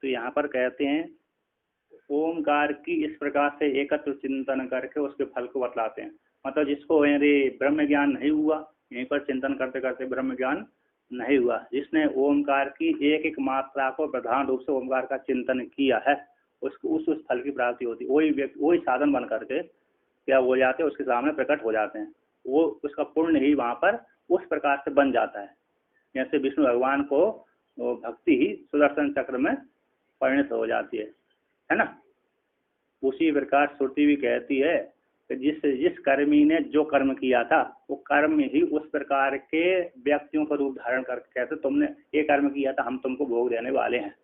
तो यहाँ पर कहते हैं ओमकार की इस प्रकार से एकत्र चिंतन करके उसके फल को बतलाते हैं। मतलब जिसको यदि ब्रह्म ज्ञान नहीं हुआ, यहीं पर चिंतन करते करते ब्रह्म ज्ञान नहीं हुआ, जिसने ओमकार की एक एक मात्रा को प्रधान रूप से ओमकार का चिंतन किया है, उसको उस फल की प्राप्ति होती है। वही व्यक्ति वही साधन बन करके क्या हो जाते हैं, उसके सामने प्रकट हो जाते हैं। वो उसका पुण्य ही वहाँ पर उस प्रकार से बन जाता है। जैसे विष्णु भगवान को भक्ति ही सुदर्शन चक्र में परिणत हो जाती है ना। उसी प्रकार श्रुति भी कहती है कि जिस कर्मी ने जो कर्म किया था वो कर्म ही उस प्रकार के व्यक्तियों का रूप धारण करके कहते तुमने ये कर्म किया था, हम तुमको भोग देने वाले हैं।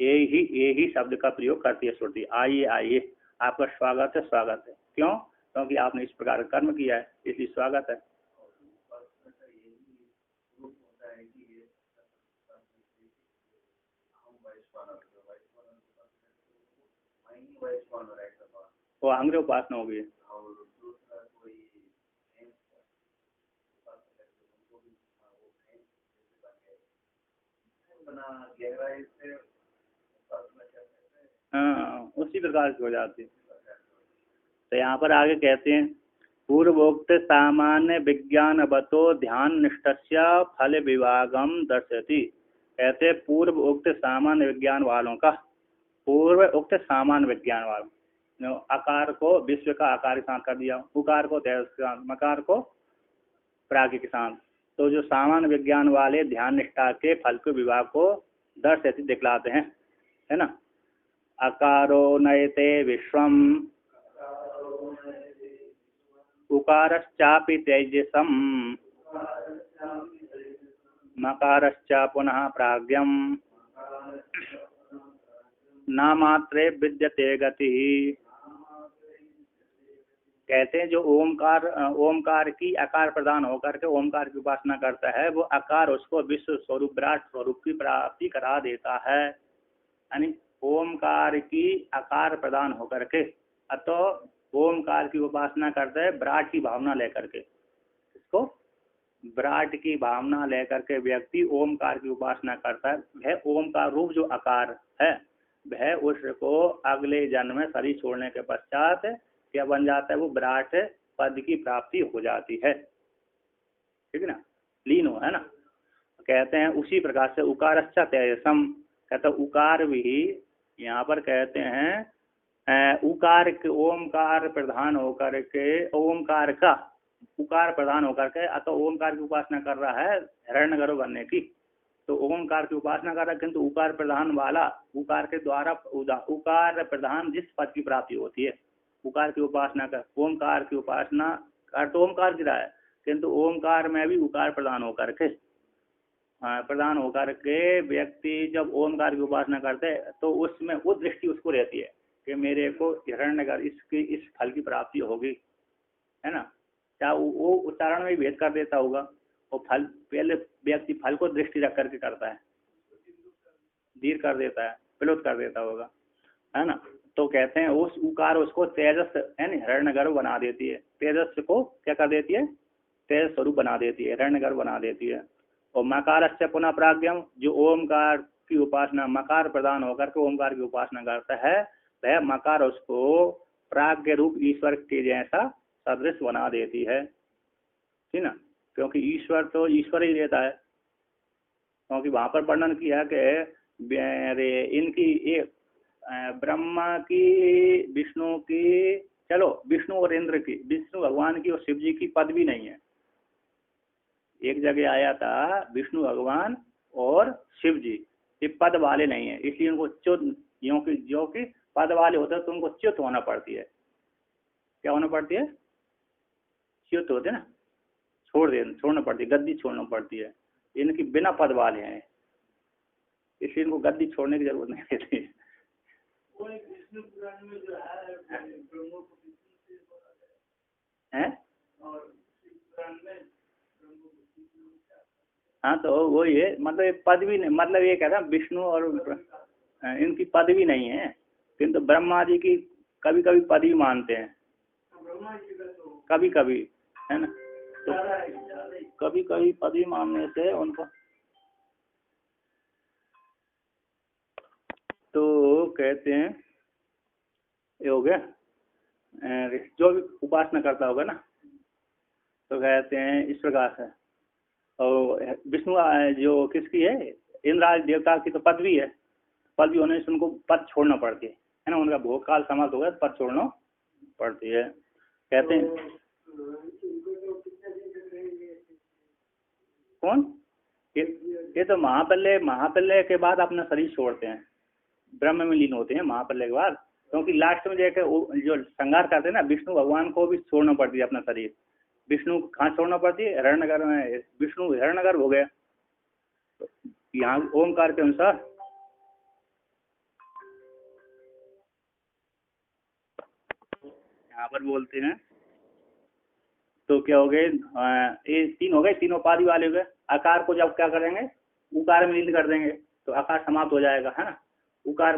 यही शब्द का प्रयोग करती है श्रुति। आइए आइए, आपका स्वागत है, स्वागत है। क्यों? क्योंकि आपने इस प्रकार का कर्म किया है, इसलिए स्वागत है। वो अंग्रेज उपासना होगी। हाँ, उसी प्रकार की हो जाती है। तो यहाँ पर आगे कहते हैं पूर्वोक्त सामान्य विज्ञानवतो ध्यान निष्ठस्य फल विभागम दर्शयति। कहते पूर्व उक्त सामान्य विज्ञान वालों का, पूर्व उक्त सामान्य विज्ञान वालों, आकार को विश्व का आकार के साथ कर दिया, उकार को तेज के साथ, मकार को प्राज्ञ के साथ। तो जो सामान्य विज्ञान वाले ध्यान निष्ठा के फल के विभाग को दर्शयति दिखलाते हैं, है ना। अकारो नयते विश्वम उकारश्चापि तेजसम मकारश्च पुनः प्राज्ञम नामात्रे विद्यते गति। कहते हैं जो ओमकार की आकार प्रदान होकर के ओमकार की उपासना करता है, वो आकार उसको विश्व स्वरूप विराट स्वरूप की प्राप्ति करा देता है। यानी ओमकार की आकार प्रदान होकर के, अतः ओमकार की उपासना करता है विराट की भावना लेकर के। इसको विराट की भावना लेकर के व्यक्ति ओमकार की उपासना करता है। वह ओमकार रूप जो आकार है, वह उसको अगले जन्म में शरीर छोड़ने के पश्चात क्या बन जाता है, वो विराट पद की प्राप्ति हो जाती है। ठीक है ना, लीन हो, है ना। कहते हैं उसी प्रकार से उकारश्च तेजसम, कहते उकार भी यहाँ पर कहते हैं उकार के ओमकार प्रधान होकर के, ओमकार का उकार प्रधान होकर के अतः ओमकार की उपासना कर रहा है हिरण्यगर्भ बनने की। तो ओमकार की उपासना कर रहा है, किंतु उकार प्रधान वाला, उकार के द्वारा उकार प्रधान जिस पद की प्राप्ति होती है, उकार की उपासना कर, ओमकार की उपासना कर तो ओमकार की रहा है, किंतु ओमकार में भी उकार प्रदान होकर के व्यक्ति जब ओमकार की उपासना करते हैं तो उसमें वो दृष्टि उसको रहती है कि मेरे को हिरण्यगर्भ इस फल की प्राप्ति होगी, है ना। क्या वो उच्चारण में भेद कर देता होगा, वो फल पहले व्यक्ति फल को दृष्टि रख करके करता है, दीर कर देता है, विलुप्त कर देता होगा, है ना। तो कहते हैं उस उकार उसको तेजस यानी हिरण्यगर्भ बना देती है, तेजस को क्या कर देती है, तेज स्वरूप बना देती है, हिरण्यगर्भ बना देती है। और मकारश्च पुनः प्राज्ञम, जो ओमकार की उपासना मकार प्रदान होकर के ओमकार की उपासना करता है, वह मकार उसको प्राज्ञ रूप ईश्वर के जैसा सदृश बना देती है, ठीक ना। क्योंकि ईश्वर तो ईश्वर ही रहता है, क्योंकि वहां पर वर्णन किया कि इनकी एक ब्रह्मा की, विष्णु की, चलो विष्णु और इंद्र की, विष्णु भगवान की और शिव जी की पद भी नहीं है। एक जगह आया था विष्णु भगवान और शिव जी, ये पद वाले नहीं है, इसलिए उनको च्युत, जो कि पद वाले होते हैं तो उनको च्युत होना पड़ती है। क्या होना पड़ती है? च्युत होते ना, छोड़ना पड़ती है, गद्दी छोड़ना पड़ती है। इनकी बिना पद वाले हैं, इसलिए इनको गद्दी छोड़ने की जरूरत नहीं रहती है। हाँ, तो वो ये मतलब पद भी नहीं, मतलब ये कह रहा विष्णु और इनकी पद भी नहीं है, किंतु ब्रह्मा जी की कभी कभी पद ही मानते हैं, कभी कभी, है ना। तो कभी कभी पद ही मानने से उनको कहते हैं ये हो गया, जो भी उपासना करता होगा ना तो कहते हैं इस प्रकार से। और विष्णु जो किसकी है, इंद्राज देवता की तो पदवी है, पदवी होने से उनको पद छोड़ना पड़ती है ना, उनका भोग काल समाप्त हो गया पद छोड़ना पड़ती है। कहते हैं कौन, ये तो महाप्रलय के बाद अपना शरीर छोड़ते हैं, ब्रह्म में लीन होते हैं महाप्रलय के बाद, क्योंकि लास्ट में जो संहार करते हैं ना विष्णु भगवान को भी छोड़ना पड़ती है अपना शरीर। विष्णु कहाँ छोड़ना पड़ती है, हिरण्यगर में, विष्णु हिरण्यगर हो गया। तो यहाँ ओमकार के अनुसार यहाँ पर बोलते हैं तो क्या हो गए, ये तीन हो गए, तीनों उपाधि वाले हो गए। आकार को जब क्या करेंगे, उकार में लीन कर देंगे तो आकार समाप्त हो जाएगा, है ना। उकार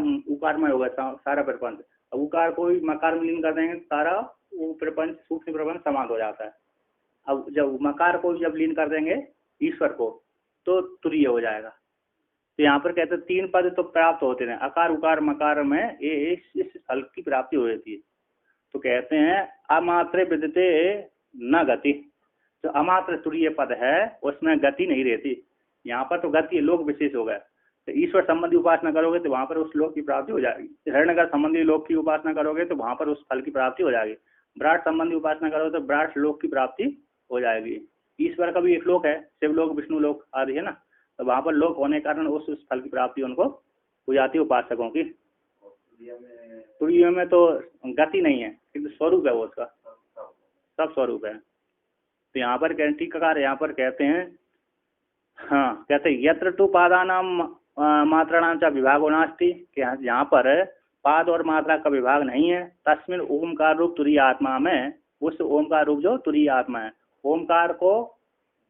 में होगा सारा प्रपंच। अब उकार को भी मकार में लीन कर देंगे सारा वो प्रपंच, सूक्ष्म प्रपंच समाप्त हो जाता है। अब जब मकार को जब लीन कर देंगे ईश्वर को तो तुरीय हो जाएगा। तो यहाँ पर कहते हैं तीन पद तो प्राप्त होते हैं, अकार उकार मकार में इस फल की प्राप्ति हो जाती है। तो कहते हैं अमात्र विदते न गति, जो अमात्र तुरीय पद है उसमें गति नहीं रहती। यहाँ पर तो गति लोक विशेष हो गया। तो ईश्वर संबंधी उपासना करोगे तो वहां पर उस लोक की प्राप्ति हो जाएगी। हिरण्यगर संबंधी लोक की उपासना करोगे तो वहां पर उस फल की प्राप्ति हो जाएगी। विराट संबंधी उपासना करोगे तो विराट लोक की प्राप्ति हो जाएगी। ईश्वर का भी एक लोक है, शिवलोक विष्णु लोक आदि है ना, तो वहां पर लोक होने के कारण उस फल की प्राप्ति उनको हो जाती है उपासकों की। तुरीय में तो गति नहीं है किंतु स्वरूप है वो, उसका सब स्वरूप है। तो यहाँ पर टीकाकार यहाँ पर कहते हैं, हाँ कहते हैं यत्र तु पादानाम मात्राणाम च विभागो नास्ति, यहाँ पर पाद और मात्रा का विभाग नहीं है। तस्मिन ओमकार रूप तुरीय आत्मा में, उस ओमकार रूप जो तुरीय आत्मा है, ओमकार को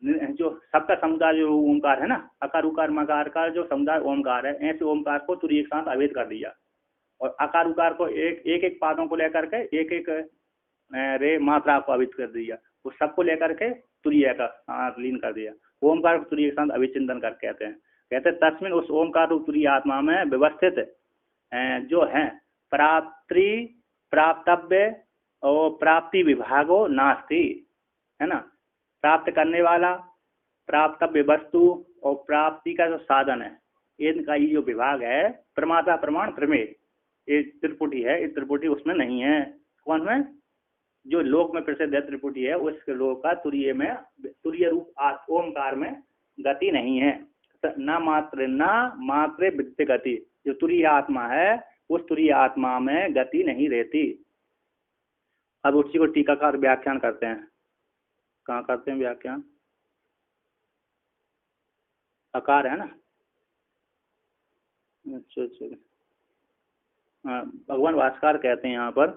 जो सबका समुदाय जो ओमकार है ना, अकार उकार मकार का जो समुदाय ओमकार है, ऐसे ओमकार को तुरीय के साथ अभेद कर दिया। और अकार उकार को एक एक पादों को लेकर के एक एक रे मात्रा को अभेद कर दिया, वो सबको लेकर के तुरीय का लीन कर दिया। ओमकार को तुरीय के साथ अभिचिंतन कर कहते हैं तस्मिन उस ओमकार रूप तुरीय आत्मा में व्यवस्थित जो है प्राप्ति प्राप्तव्य और प्राप्ति विभागो नास्ति, है ना। प्राप्त करने वाला, प्राप्तव्य वस्तु और प्राप्ति का जो साधन है, इनका ये जो विभाग है प्रमाता प्रमाण प्रमेय, ये त्रिपुटी है, ये त्रिपुटी उसमें नहीं है। कौन में, जो लोक में प्रसिद्ध है त्रिपुटी है, उस लोक का तुरीय में, तुरीय रूप ओमकार में गति नहीं है। न मात्र वित्त गति, जो तुरीय आत्मा है उस तुरीय आत्मा में गति नहीं रहती। अब उसी को टीकाकार व्याख्यान करते हैं। कहाँ करते हैं व्याख्यान, आकार है ना, अच्छा हाँ, भगवान भास्कर कहते हैं यहाँ पर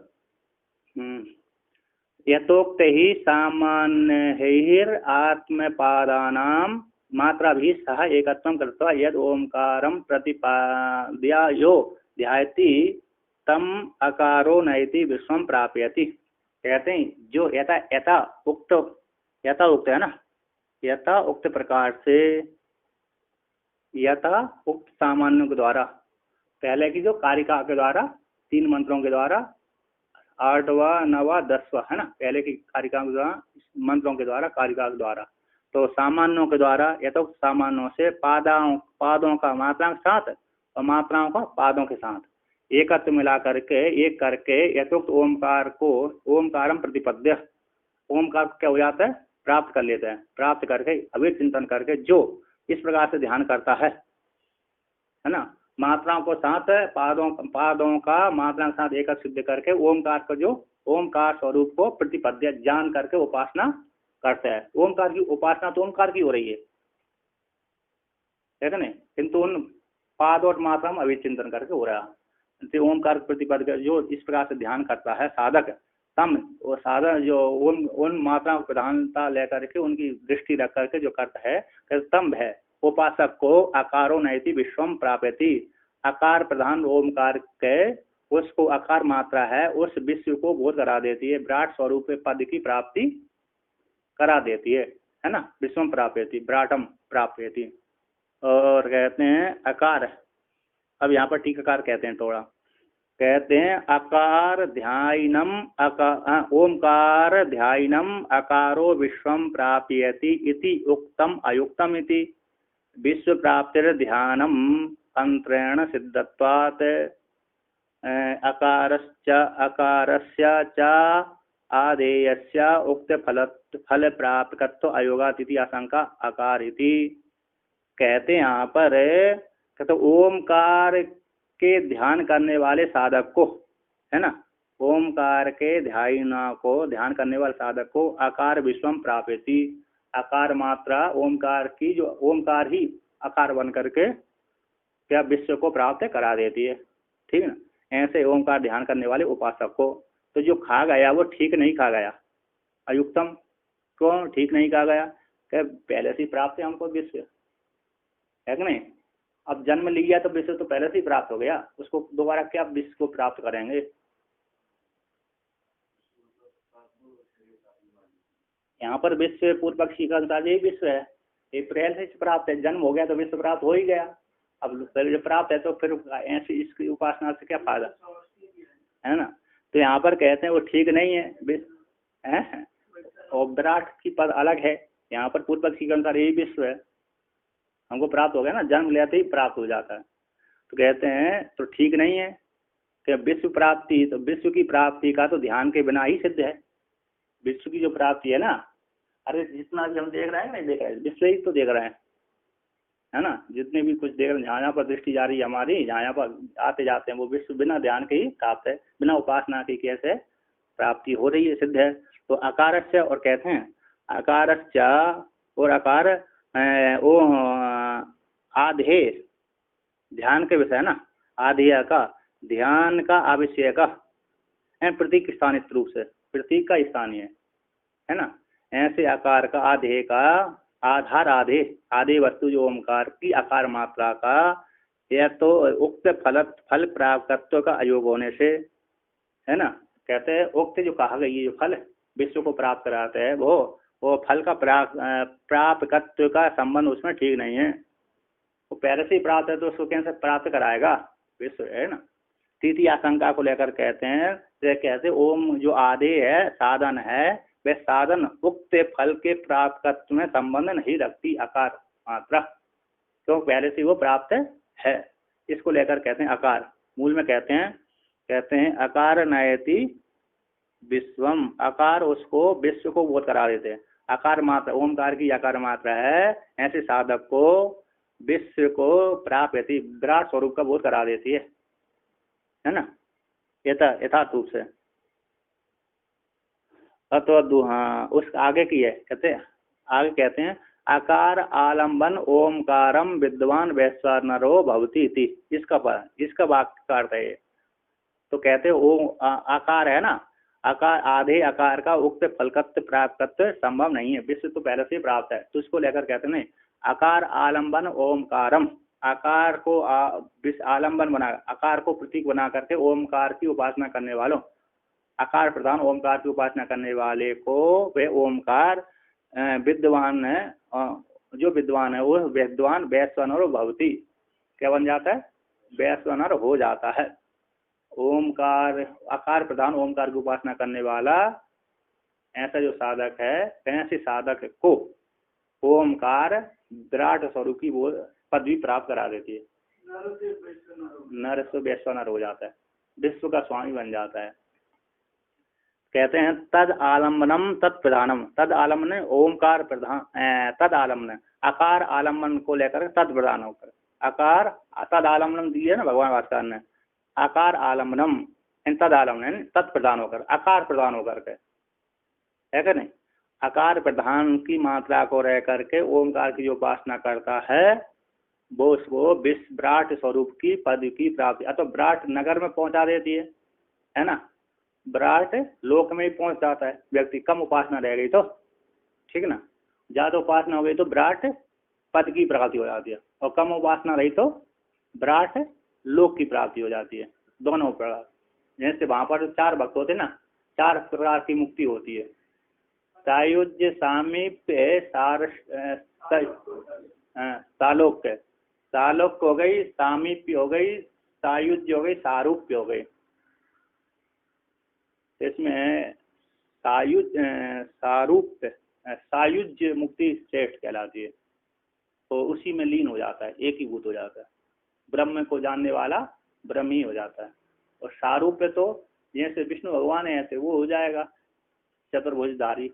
यथोक्त ही सामान्य आत्मपादानाम मात्रा भी सह एकत्वं कृत्वा यद ओंकारं प्रतिपाद्या यो ध्यायति तम अकारो नयति विश्वम प्रापयति। कहते हैं जो यथा उक्त है ना, यथा उक्त प्रकार से, यथा उक्त सामान्यों के द्वारा, पहले की जो कारिका के द्वारा 3 मंत्रों के द्वारा 8वां 9वां 10वां है ना, पहले की कारिका के द्वारा, मंत्रों के द्वारा, कारिका के द्वारा, तो सामान्यों के द्वारा यथोक्त सामान्यों से पादों का मात्रा के साथ और मात्राओं का पादों के साथ एकत्र मिला करके एक करके यथोक्त ओमकार को ओमकारम प्रतिपद्य, ओमकार को क्या हो जाता है, प्राप्त कर लेते हैं। प्राप्त करके अभेद चिंतन करके जो इस प्रकार से ध्यान करता है ना, मात्राओं को साथ पादों का मात्रा के साथ एक सिद्ध करके ओमकार को जो ओमकार स्वरूप को प्रतिपद्य जान करके उपासना करते हैं। ओमकार की उपासना तो ओमकार की हो रही है, है नहीं, किंतु उन पाद और मात्रा में अभिचिंतन करके हो रहा है। तो ओमकार प्रतिपद्य जो इस प्रकार से ध्यान करता है साधक, तम वो साधक जो उन मात्राओं को प्रधानता लेकर के उनकी दृष्टि रख करके जो करता है, तम है उपासक को आकारो नयति विश्वम प्राप्यति, आकार प्रधान ओमकार के उसको आकार मात्रा है उस विश्व को बोध करा देती है, विराट स्वरूप पद की प्राप्ति करा देती है ना, विश्वम प्राप्यति विराटम प्राप्यति। और कहते हैं आकार, अब यहाँ पर टीकाकार कहते हैं थोड़ा, कहते हैं अकार ध्यानम ओमकार ध्यानम अकारो विश्वम प्राप्यति इति उक्तम अयुक्तम इति विश्व प्राप्तिर ध्यानम अंतरेण सिद्धत्वात् अकारस्य च आदेयस्य उक्त फल प्राप्तत्व अयोगात् इति आशंका अकार इति। कहते हैं यहाँ पर कहते ओमकार के ध्यान करने वाले साधक को, है ना, ओमकार के ध्यान करने वाले साधक को आकार विश्वम प्राप्यति, आकार मात्रा ओमकार की, जो ओमकार ही आकार बन करके क्या विश्व को प्राप्त करा देती है। ठीक है ना, ऐसे ओमकार ध्यान करने वाले उपासक को। तो जो खा गया वो ठीक नहीं खा गया, अयुक्तम। क्यों ठीक नहीं खा गया? क्या पहले से ही प्राप्त है हमको विश्व, है कि नहीं? अब जन्म लिया तो विश्व तो पहले से ही प्राप्त हो गया, उसको दोबारा क्या विश्व को प्राप्त करेंगे? यहाँ पर विश्व पूर्व पक्षी का अनुसार यही विश्व है, ये पहले से प्राप्त है, जन्म हो गया तो विश्व प्राप्त हो ही गया। अब पहले जो प्राप्त है तो फिर ऐसे इसकी उपासना से क्या फायदा, है ना? तो यहाँ पर कहते हैं वो ठीक नहीं है विश्व है, और विराट की पद अलग है। यहाँ पर पूर्व पक्षी के अनुसार यही विश्व है, हमको प्राप्त हो गया ना, जन्म लेते ही प्राप्त हो जाता है। तो कहते हैं तो ठीक नहीं है कि विश्व प्राप्ति, तो विश्व की प्राप्ति का तो ध्यान के बिना ही सिद्ध है। विश्व की जो प्राप्ति है ना, अरे जितना भी हम देख रहे हैं नहीं देख रहे हैं, विश्व ही तो देख रहे हैं, है ना। जितने भी कुछ देख रहे हैं, जहाँ पर दृष्टि जा रही है हमारी, जहाँ पर आते जाते हैं, वो विश्व बिना ध्यान के ही प्राप्त है, बिना उपासना के कैसे प्राप्ति हो रही है, सिद्ध है। तो अकारस्य, और कहते हैं अकारस्य और अकार वो आधे ध्यान के विषय ना, आधेय का ध्यान का आवश्यक है, प्रतीक स्थानित रूप से, प्रतीक का स्थानीय है ना। ऐसे आकार का आधेय का आधार आधे वस्तु जो ओमकार की आकार मात्रा का, यह तो उक्त फल प्राप्तत्व का अयोग होने से, है ना। कहते हैं उक्त जो कहा गई जो फल विश्व को प्राप्त कराते हैं, वो फल का प्राप्तत्व का संबंध उसमें ठीक नहीं है। वो पहले से ही प्राप्त है तो उसको कैसे प्राप्त कराएगा विश्व, है ना। तृतीय आशंका को लेकर कहते हैं ओम जो आधे है साधन है, वह साधन उक्त फल के प्राप्तत्व में संबंध नहीं रखती आकार मात्रा, क्यों पहले से वो प्राप्त है। इसको लेकर कहते हैं अकार। मूल में कहते हैं अकार नयति विश्वम, आकार उसको विश्व को बोध करा देते हैं। आकार मात्रा ओमकार की आकार मात्रा है, ऐसे साधक को विश्व को प्राप्त विराट स्वरूप का बोध करा देती है ना, यथार्थ रूप से। तो हाँ, उस आगे की है, आगे कहते हैं आकार आलम्बन ओमकारम विद्वान वैश्वानरो भवति इति। इसका वाक्य का अर्थ है। तो कहते ओ आकार है ना, आकार आधे आकार का उक्त फलकत्व प्राप्तत्व संभव नहीं है, विश्व तो पहले से प्राप्त है। तो इसको लेकर कहते हैं आकार आलम्बन ओमकारम, आकार को आलम्बन बना, आकार को प्रतीक बना करके ओमकार की उपासना करने वालों, आकार प्रधान ओमकार की उपासना करने वाले को वे ओमकार विद्वान है, जो विद्वान है वो विद्वान वैश्वानर भवति, क्या बन जाता है? वैश्वानर हो जाता है। ओमकार आकार प्रधान ओमकार की उपासना करने वाला ऐसा जो साधक है, ऐसे साधक को ओमकार विराट स्वरूप की वो पदवी प्राप्त करा देती है, नर से वैश्वानर हो जाता है, विश्व का स्वामी बन जाता है। कहते हैं तद आलम्बनम तत्प्रधानम, तद आलम्बन ओमकार प्रधान, तद आलम्बन आकार आलम्बन को लेकर तद प्रधान होकर, आकार तद आलम्बनम दिए ना भगवान भास्कर ने, आकार आलम्बनम तद आलम्बन तत्प्रधान होकर, आकार प्रधान होकर के, है क्या नहीं। आकार प्रधान की मात्रा को रह करके ओमकार की जो उपासना करता है, वो उसको विराट स्वरूप की पद की प्राप्ति, अथवा विराट नगर में पहुंचा देती है ना। विराट लोक में ही पहुंच जाता है व्यक्ति, कम उपासना रह गई तो, ठीक है ना, ज्यादा उपासना हो गई तो विराट पद की प्राप्ति हो जाती है, और कम उपासना रही तो विराट लोक की प्राप्ति हो जाती है, दोनों प्रकार। जैसे वहां पर 4 भक्त होते ना, 4 प्रकार की मुक्ति होती है, सायुज्य सामीप्य सालोक्य, सालोक्य हो गई, सामीप्य हो गई, सायुज्य हो गई, सारूप्य हो गई, तो इसमें है सायुज्य मुक्ति श्रेष्ठ कहलाती है। तो उसी में लीन हो जाता है, एक ही भूत हो जाता है। ब्रह्म को जानने वाला ब्रह्म ही हो जाता है। और सारूप्य तो जैसे विष्णु भगवान है ऐसे वो हो जाएगा चतुर्भुजधारी,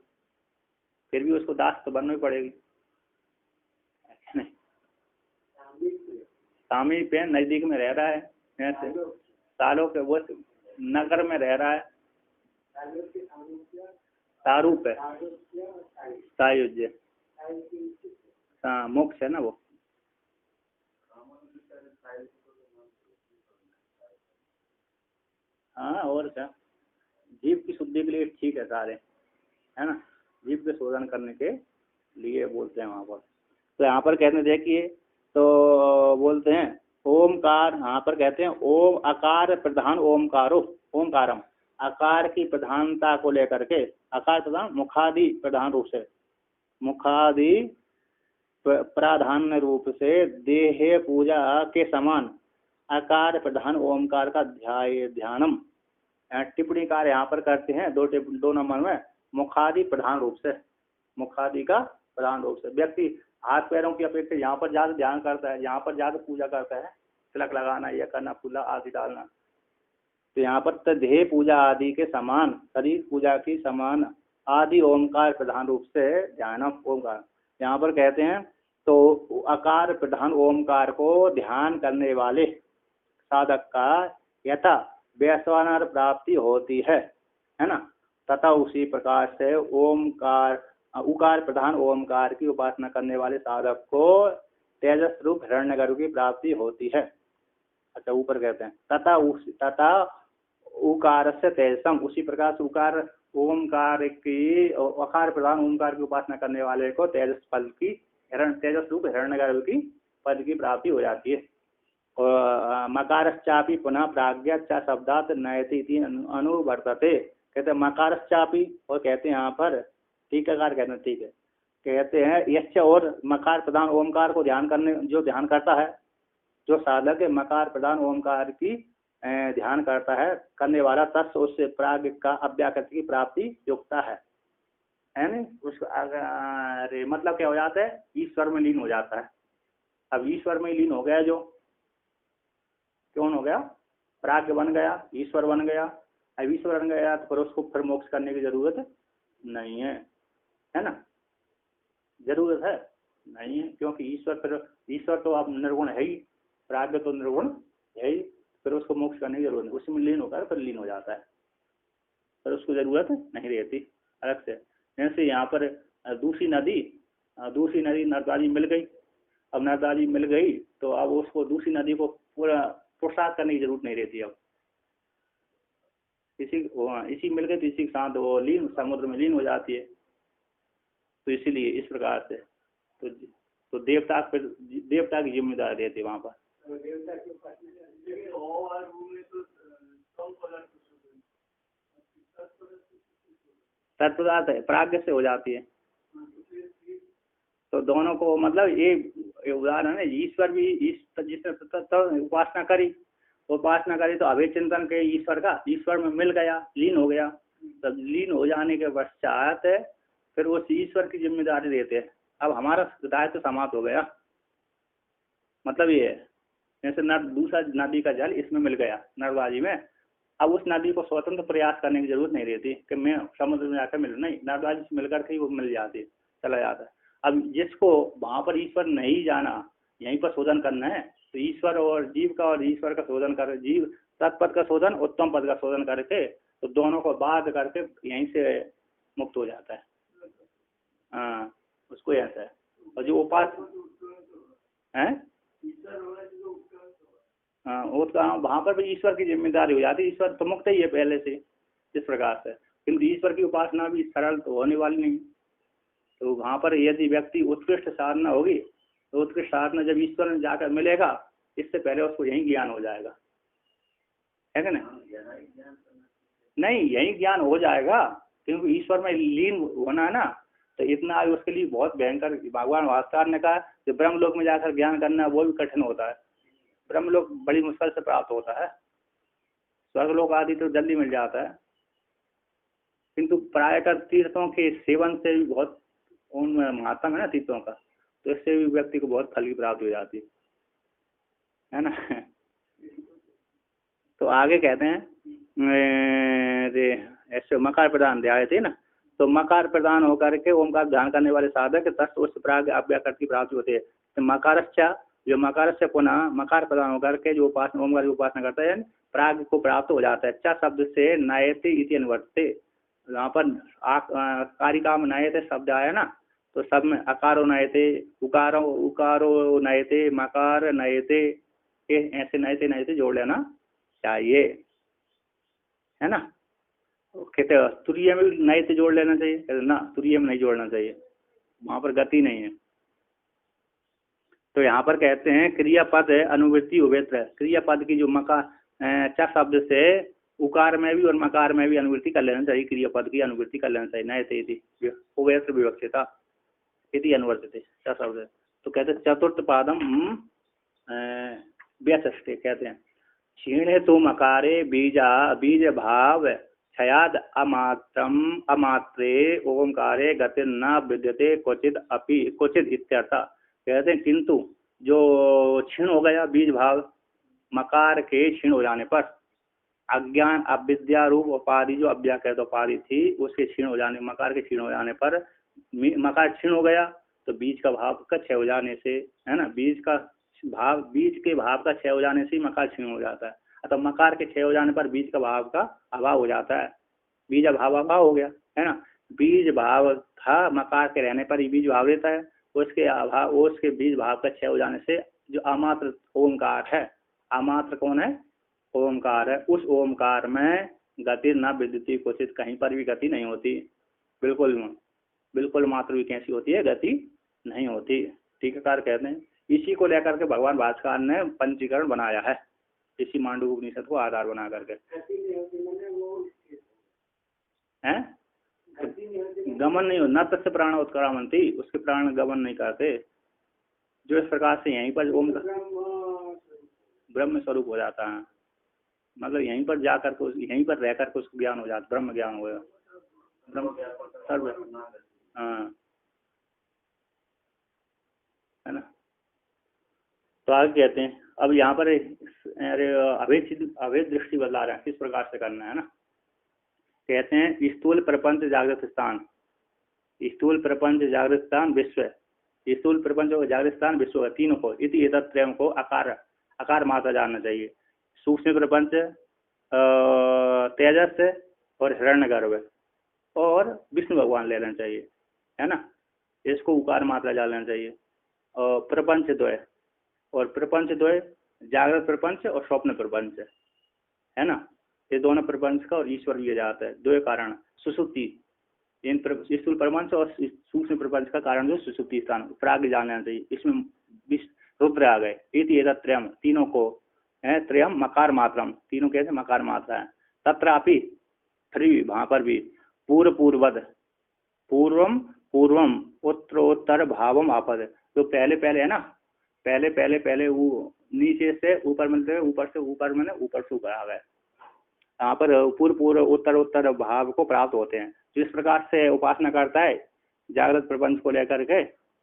फिर भी उसको दास तो बननी पड़ेगी। स्वामी पे नजदीक में रह रहा है, ऐसे सालों के वो नगर में रह रहा है, सारूप है, सायुज्य, हाँ मोक्ष है ना वो। हाँ और क्या, जीव की शुद्धि के लिए ठीक है सारे, है ना, जीव के शोधन करने के लिए बोलते हैं वहाँ पर। तो यहाँ पर कहते हैं देखिए, तो बोलते हैं ओमकार, यहाँ पर कहते हैं ओम आकार प्रधान ओमकारो, ओमकारम, आकार की प्रधानता को लेकर के, आकार प्रधान मुखादि प्रधान रूप से, मुखादि प्राधान्य रूप से देह पूजा के समान आकार प्रधान ओमकार का ध्यानम। टिप्पणीकार यहाँ पर करते हैं दो नंबर में, मुखादि प्रधान रूप से, मुखादि का प्रधान रूप से व्यक्ति हाथ पैरों की अपेक्षा यहाँ पर ज्यादा ध्यान करता है, यहाँ पर ज्यादा पूजा करता है, तिलक लगाना, यह करना, फूला आदि डालना। तो यहाँ पर देह पूजा आदि के समान, शरीर पूजा की समान आदि ओमकार प्रधान रूप से ध्यानम ओमकार। यहाँ पर कहते हैं तो आकार प्रधान ओमकार को ध्यान करने वाले साधक का यथा वैश्वानर प्राप्ति होती है ना, तथा उसी प्रकार से ओमकार उकार प्रधान ओमकार की उपासना करने वाले साधक को तेजस रूप हिरण्यगर्भ की प्राप्ति होती है। अच्छा ऊपर कहते हैं तथा उकार से तेजसम, उसी प्रकार से उकार ओमकार की अकार प्रधान ओमकार की उपासना करने वाले को तेजस फल की तेजस रूप हिरण्यगर्भ की पद की प्राप्ति हो जाती है। और मकारश्चापि पुनः प्राज्ञा शब्दात नयति अनुवर्तते, कहते हैं मकारश्चापि, और कहते हैं यहाँ पर टीकाकार कहते हैं, ठीक है, कहते हैं यश्च, और मकार प्रधान ओमकार को ध्यान करने, जो ध्यान करता है, जो साधक मकार प्रधान ओमकार की ध्यान करता है करने वाला, तस् उससे प्राग का अव्याकृत की प्राप्ति युक्ता है नहीं उसको। अरे मतलब क्या हो जाता है, ईश्वर में लीन हो जाता है। अब ईश्वर में लीन हो गया, जो कौन हो गया, प्राज्ञ बन गया, ईश्वर बन गया। अब ईश्वर बन गया तो फिर उसको फिर मोक्ष करने की जरूरत नहीं है ना, जरूरत है नहीं है, क्योंकि ईश्वर तो अब निर्गुण है ही, प्राज्ञ तो निर्गुण है ही, फिर उसको मोक्ष करने की जरूरत नहीं, उसमें लीन होकर फिर लीन हो जाता है, फिर उसको जरूरत नहीं रहती अलग से। जैसे यहाँ पर दूसरी नदी नर्मदा जी मिल गई, अब नर्मदा जी मिल गई तो अब उसको दूसरी नदी को पूरा प्रोत्साहित करने की जरूरत नहीं रहती। अब इसी मिल गई तो इसी के साथ वो लीन समुद्र में लीन हो जाती है। तो इसीलिए इस प्रकार से तो देवता की जिम्मेदारी रहती है वहाँ पर। तत्पदार्थ है, प्राज्ञ से हो जाती है। तो दोनों को मतलब ये उदाहरण है, ईश्वर भी जिसने उपासना करी तो अभय चिंतन के ईश्वर में मिल गया, लीन हो गया। तब लीन हो जाने के पश्चात फिर उस ईश्वर की जिम्मेदारी देते हैं। अब हमारा दायित्व समाप्त हो गया, मतलब ये है जैसे दूसरा नदी का जल इसमें मिल गया नर्मदा जी में, अब उस नदी को स्वतंत्र प्रयास करने की जरूरत नहीं रहती कि मैं समुद्र में जाकर मिलूँ, नहीं, नर्मदा जी से मिलकर के वो मिल जाती, चला जाता है। अब जिसको वहाँ पर ईश्वर नहीं जाना, यहीं पर शोधन करना है, तो ईश्वर और जीव का और ईश्वर का शोधन कर, जीव तत्पद का शोधन, उत्तम पद का शोधन करके तो दोनों को बाध करके यहीं से मुक्त हो जाता है। हाँ उसको ऐसा है। और जो उपास है हाँ वो तो वहाँ पर भी ईश्वर की जिम्मेदारी हो जाती है, ईश्वर तो मुक्त ही है पहले से इस प्रकार से, किंतु ईश्वर की उपासना भी सरल तो होने वाली नहीं। तो वहाँ पर यदि व्यक्ति उत्कृष्ट साधना होगी तो उत्कृष्ट साधना जब ईश्वर में जाकर मिलेगा, इससे पहले उसको यही ज्ञान हो जाएगा, है ना? नहीं यही ज्ञान हो जाएगा, क्योंकि ईश्वर में लीन होना है ना, तो इतना उसके लिए बहुत भयंकर। भगवान भास्कर ने कहा कि ब्रह्मलोक में जाकर ज्ञान करना वो भी कठिन होता है, ब्रह्मलोक बड़ी मुश्किल से प्राप्त होता है, स्वर्गलोक आदि तो जल्दी मिल जाता है। किंतु प्रायः तीर्थों के सेवन से भी बहुत उनमें महात्म है ना तीर्थों का, तो इससे भी व्यक्ति को बहुत फल की प्राप्ति हो जाती है ना। तो आगे कहते हैं ऐसे मकार प्रदान ध्याय थे ना, तो मकार प्रदान होकर के ओमकार ध्यान करने वाले साधक तस्त उस प्राग अव्याकृत की प्राप्ति होती है। तो मकारस्य जो मकारस्य पुनः मकार प्रदान होकर के जो उपासना ओमकार की उपासना करता है प्राग को प्राप्त हो जाता है। च शब्द से नयते इति अनुवर्तते, यहाँ पर कारिका में नयते शब्द आया ना, तो सब में अकारो नयते उकारो नयते मकार नयते ऐसे नयते नयते जोड़ लेना चाहिए, है ना। कहते तुरीय में भी नयते जोड़ लेना चाहिए, कहते ना तुरीय में नहीं जोड़ना चाहिए, वहां पर गति नहीं है। तो यहाँ पर कहते हैं क्रियापद अनुवृत्ति उभयत्र, क्रियापद की जो च शब्द से उकार में भी और मकार में भी अनुवृत्ति कर लेना चाहिए, क्रियापद की अनुवृत्ति कर लेना चाहिए। नयते उभयत्र विवक्षिता इति अनुवर्तते च शब्द। तो कहते चतुर्थ पादम व्यचष्टे, कहते हैं क्षीणे तो मकारे बीज भाव क्षयाद अमात्रे ओंकारे गति न विद्यते क्वचित इत्यर्थ। कहते हैं किंतु जो क्षीण हो गया बीज भाव मकार के क्षीण हो जाने पर, अज्ञान अविद्या रूप उपाधि जो अव्याकृत उपाधि थी उसके क्षीण हो जाने, मकार के क्षीण हो जाने पर मकार क्षीण हो गया तो बीज का भाव का क्षय हो जाने से, है ना, बीज के भाव का क्षय हो जाने से मकार क्षीण हो जाता है। अतः मकार के क्षय हो जाने पर बीज का भाव का अभाव हो जाता है, बीज अभाव हो गया, है ना। बीज भाव था मकार के रहने पर ही बीज भाव रहता है, उसके अभाव उसके बीज भाव का क्षय हो जाने से जो अमात्र ओमकार है, अमात्र कौन है, ओमकार है, उस ओमकार में गति न विद्युति क्वचित, कहीं पर भी गति नहीं होती, बिल्कुल मात्र भी कैसी होती है, गति नहीं होती। टीकाकार कहते हैं इसी को लेकर के भगवान भास्कर ने पंचीकरण बनाया है, इसी मांडू उपनिषद को आधार बना करके। हैं गमन नहीं हो न तस्य प्राण उत्क्रामंती, उसके प्राण गमन नहीं करते। जो इस प्रकार से यहीं पर ओम ब्रह्म स्वरूप हो जाता है, मतलब यहीं पर जाकर के यहीं पर रह करके उसको ज्ञान हो जाता, ब्रह्म ज्ञान हो गया, ब्रह्म सर्व, हाँ, है ना। तो आगे कहते हैं अब यहाँ पर अभेद दृष्टि बदला रहे हैं, किस प्रकार से करना है ना। कहते हैं स्थूल प्रपंच जागृत स्थान, स्थूल प्रपंच जागृत स्थान विश्व, स्थूल प्रपंच और जागृत स्थान विश्व तीनों को इति एतत्रयम् को आकार मात्रा जानना चाहिए। सूक्ष्म प्रपंच तेजस और हिरण्यगर्भ और विष्णु भगवान ले लेना चाहिए, है ना, इसको उकार मात्रा जान लेना चाहिए। और प्रपंच द्वय, और प्रपंच द्वय जागृत प्रपंच और स्वप्न प्रपंच, है ना, ये दोनों प्रपंच का और ईश्वर लिया जाता है। दो कारण सुसुप्ति, इन स्थूल प्रपंच और सूक्ष्म प्रपंच का कारण जो सुसुप्ति स्थान प्राग जान लेना चाहिए। इसमें रुद्र आ गए, इति एतत्रयम् तीनों को है, त्रयम मकार मात्रम, तीनों कैसे मकार मात्रा है। तत्रापि फ्री वहां पर भी पूर्ववद पूर्वम उत्तरोत्तर भावम आपद, जो पहले है ना, पहले वो नीचे से ऊपर मिलते, ऊपर से ऊपर मैंने ऊपर से ऊपर आ गए, यहाँ पर पूर्व उत्तर भाव को प्राप्त होते हैं। जिस प्रकार से उपासना करता है जागृत प्रपंच को लेकर के,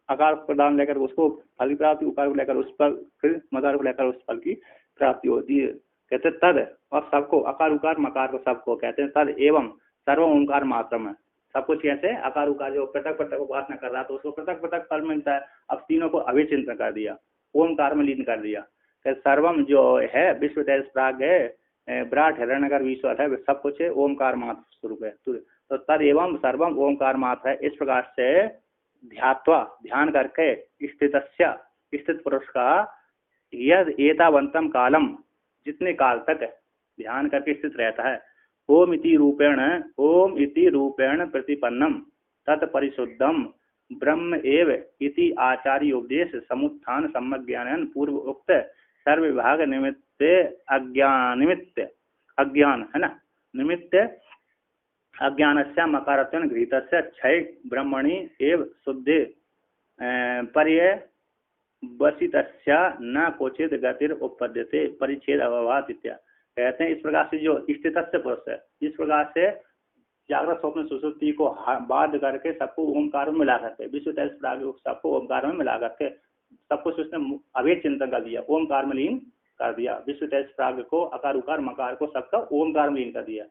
आकार प्रदान लेकर उसको फल की प्राप्ति, उकार को लेकर उस पर, फिर मकार को लेकर उस फल की प्राप्ति होती है। कहते हैं तद, और सबको अकार उकार मकार को सबको कहते हैं तद एवं सर्व ओंकार मात्र में, सब कुछ कैसे आकार उकार जो पृथक उपासना कर रहा था उसको पृथक फल मिलता है। अब तीनों को अभिचिंतन कर दिया, ओंकार में लीन कर दिया। सर्वम जो है विश्व तेज प्राग है, विराट हिरण्यगर ईश्वर है, सब कुछ है ओमकार मात्र स्वरूप है। तो तद एवं सर्वम ओमकार मात्र है। इस प्रकार से ध्यात्वा ध्यान करके स्थित पुरुष का यद एतावंतम कालम, जितने काल तक ध्यान करके स्थित रहता है, ओम इति रूपेण प्रतिपन्नम तत्परिशुद्धम ब्रह्म एव इति आचार्य उपदेश समुत्थान सम्यक ज्ञान पूर्व उक्त सर्व विभाग निमित्त अज्ञान है ना, निमित्त अज्ञानस्य मकारत्वेन गृहीतस्य क्षय ब्रह्मणि एव शुद्धे पर्य वसितस्य न क्वचित गतिर उपपद्यते परिच्छेद अभावात् इत्या। कहते हैं इस प्रकार से जो स्थितस्य पुरुष है, इस प्रकार से जागृत स्वप्न सुषुप्ति को बाध करके सबको ओमकार में मिला करके विश्व तैस प्राग सबको ओमकार में मिला करके सब कुछ उसने अभेद चिंतन कर दिया, ओमकार में लीन कर दिया। विश्व तैस प्राग को अकार उकार मकार को सबका ओमकार में लीन कर दिया।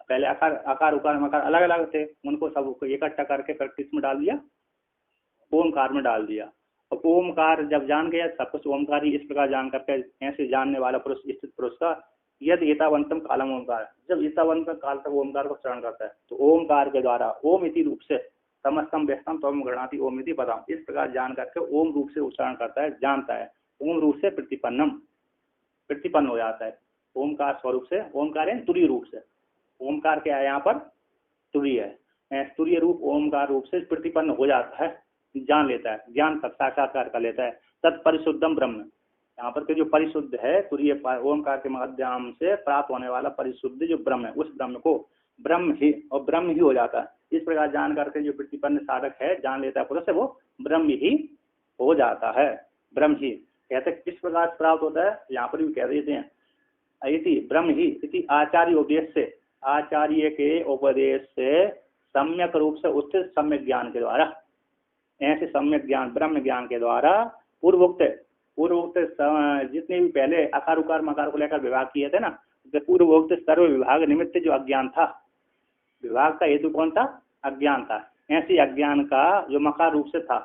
पहले अकार उकार मकार अलग अलग थे, उनको सबको इकट्ठा करके किस में डाल दिया, ओमकार में डाल दिया। और ओमकार जब जान गया सब कुछ ओमकार ही, इस प्रकार जान करके ऐसे जानने वाला पुरुष स्थित पुरुष का यद एतावंतम कालम ओमकार, जब एतावंत काल तक ओमकार को श्रवण करता है तो ओमकार के द्वारा ओम इति रूप से समस्तम व्यस्तम तम गणाति ओम इति पदम, इस प्रकार जान करके ओम रूप से उच्चारण करता है, जानता है। ओम रूप से प्रतिपन्न हो जाता है। ओमकार स्वरूप से, ओमकार है तुरीय रूप से, ओमकार क्या है यहाँ पर तुरीय है, तुरीय रूप ओमकार रूप से प्रतिपन्न हो जाता है, जान लेता है, ज्ञान साक्षात्कार कर लेता है। तत्परिशुद्धम ब्रह्म, यहाँ पर के जो परिशुद्ध है तुरीय ओमकार के माध्यम से प्राप्त होने वाला परिशुद्ध जो ब्रह्म है, उस ब्रह्म को ब्रह्म ही और ब्रह्म ही हो जाता है। इस प्रकार जान करके जो प्रतिपन्न साधक है जान लेता है पुरुष है, वो ब्रह्म ही हो जाता है। ब्रह्म ही कहते किस प्रकार प्राप्त होता है, यहाँ पर भी कह देते हैं इति ब्रह्म ही इति आचार्य उपदेश से, आचार्य के उपदेश से सम्यक रूप से उत्थित सम्यक ज्ञान के द्वारा, ऐसे सम्यक ज्ञान ब्रह्म ज्ञान के द्वारा पूर्वोक्त जितने भी पहले अकार उकार मकार को लेकर विभाग किए थे ना, तो पूर्वोक्त सर्व विभाग निमित्त जो अज्ञान था, विभाग का हेतु कौन था, अज्ञान था। ऐसे अज्ञान का जो मकार रूप से था,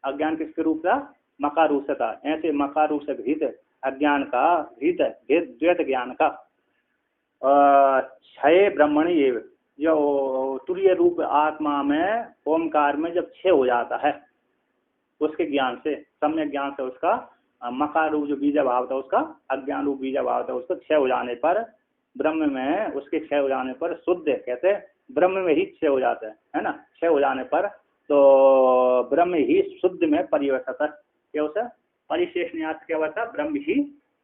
अज्ञान किसके रूप था, मकार रूप से था, ऐसे मकार रूप से भीत अज्ञान का भीत द्वैत ज्ञान का क्षय ब्रह्मणी एवं, जो तुरीय रूप आत्मा में ओमकार में जब क्षय हो जाता है उसके ज्ञान से, सम्यक ज्ञान से उसका मकार रूप जो बीजा भाव था उसका अज्ञान रूप बीजा भाव था उसका क्षय हो जाने पर, ब्रह्म में उसके क्षय हो जाने पर शुद्ध कहते हैं ब्रह्म में ही क्षय हो जाता है ना, क्षय हो जाने पर तो ब्रह्म ही शुद्ध में परिवर्तित है, क्या होता है परिशेष न्यास क्या होता है, ब्रह्म ही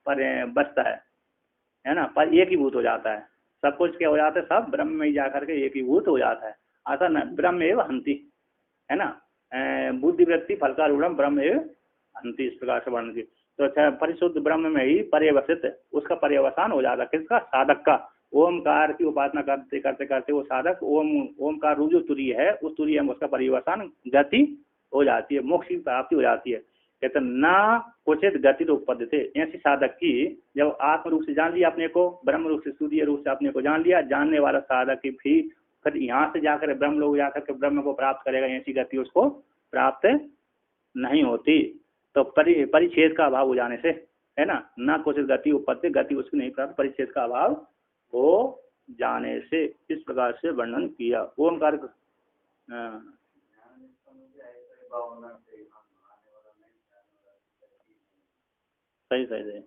बचता है ना, पर एक ही भूत हो जाता है, सब कुछ क्या हो जाता है, सब ब्रह्म में ही जाकर के एक ही भूत हो जाता है। ऐसा न ब्रह्म एवं हंति है ना, बुद्धि वृत्ति फलकारूढ़ ब्रह्म एवं हंति, इस प्रकार से वर्णन की। तो अच्छा परिशुद्ध ब्रह्म में ही पर्यवसित उसका पर्यवसान हो जाता है, किसका, साधक का। ओमकार की उपासना करते करते करते वो साधक ओमकार रूप जो तुरीय है उस तुरीय में उसका पर्यवसान गति हो जाती है, मोक्ष की प्राप्ति हो जाती है। कहते ना कुचित गति तो उपपद्य थे, ऐसी साधक की जब आत्म रूप से जान लिया अपने को, ब्रह्म रूप से सूर्य रूप से अपने को जान लिया, जानने वाला साधक की भी फिर यहाँ से जाकर ब्रह्म लोग जाकर के ब्रह्म को प्राप्त करेगा, ऐसी गति उसको प्राप्त नहीं होती। तो परिच्छेद का अभाव हो जाने से है ना कुचित गति उपपद्य, गति उसकी नहीं प्राप्त, परिच्छेद का अभाव हो जाने से, इस प्रकार से वर्णन किया। ओमकार सही सही सही